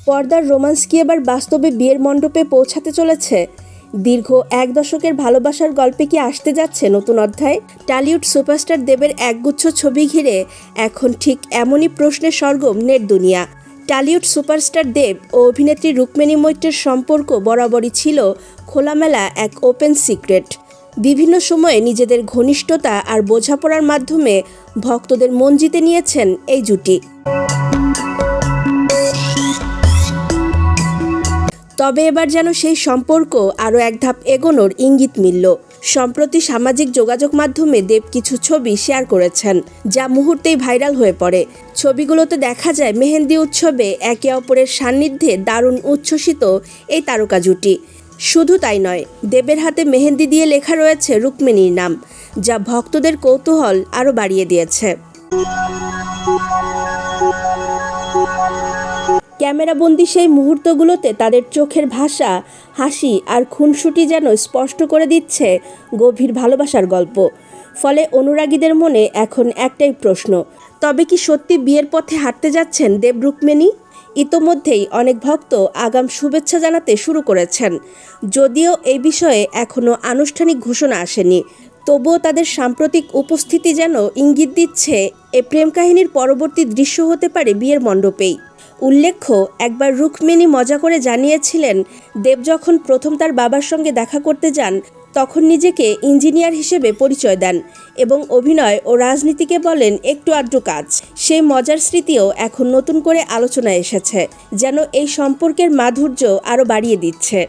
পর্দার রোমান্স কি এবার বাস্তবে বিয়ের মণ্ডপে পৌঁছাতে চলেছে? দীর্ঘ ১ দশকের ভালোবাসার গল্পে কি আসতে যাচ্ছে নতুন অধ্যায়? টলিউড সুপারস্টার দেবের একগুচ্ছ ছবি ঘিরে এখন ঠিক এমনই প্রশ্নের সরগম নেট দুনিয়া। টলিউড সুপারস্টার দেব ও অভিনেত্রী রুক্মিণী মৈত্রের সম্পর্ক বরাবরই ছিল খোলামেলা এক ওপেন সিক্রেট। বিভিন্ন সময়ে নিজেদের ঘনিষ্ঠতা আর বোঝাপড়ার মাধ্যমে ভক্তদের মন জিতে নিয়েছেন এই জুটি। তবে এবার যেন সেই সম্পর্ক আরও এক ধাপ এগোনোর ইঙ্গিত মিলল। সম্প্রতি সামাজিক যোগাযোগ মাধ্যমে দেব কিছু ছবি শেয়ার করেছেন, যা মুহূর্তেই ভাইরাল হয়ে পড়ে। ছবিগুলোতে দেখা যায় মেহেন্দি উৎসবে একে অপরের সান্নিধ্যে দারুণ উচ্ছ্বসিত এই তারকা জুটি। শুধু তাই নয়, দেবের হাতে মেহেন্দি দিয়ে লেখা রয়েছে রুক্মিণীর নাম, যা ভক্তদের কৌতূহল আরও বাড়িয়ে দিয়েছে। ক্যামেরাবন্দি সেই মুহূর্তগুলোতে তাদের চোখের ভাষা, হাসি আর খুনসুটি যেন স্পষ্ট করে দিচ্ছে গভীর ভালোবাসার গল্প। ফলে অনুরাগীদের মনে এখন একটাই প্রশ্ন, তবে কি সত্যি বিয়ের পথে হাঁটতে যাচ্ছেন দেব রুক্মিণী? ইতোমধ্যেই অনেক ভক্ত আগাম শুভেচ্ছা জানাতে শুরু করেছেন। যদিও এই বিষয়ে এখনও আনুষ্ঠানিক ঘোষণা আসেনি, তবুও তাদের সাম্প্রতিক উপস্থিতি যেন ইঙ্গিত দিচ্ছে এ প্রেম কাহিনীর পরবর্তী দৃশ্য হতে পারে বিয়ের মণ্ডপেই। উল্লেখ্য, একবার রুক্মিণী মজা করে জানিয়েছিলেন, দেব যখন প্রথম তার বাবার সঙ্গে দেখা করতে যান তখন নিজেকে ইঞ্জিনিয়ার হিসেবে পরিচয় দেন এবং অভিনয় ও রাজনীতিকে বলেন একটু আধটু কাজ। সেই মজার স্মৃতিও এখন নতুন করে আলোচনায় এসেছে, যেন এই সম্পর্কের মাধুর্য আরও বাড়িয়ে দিচ্ছে।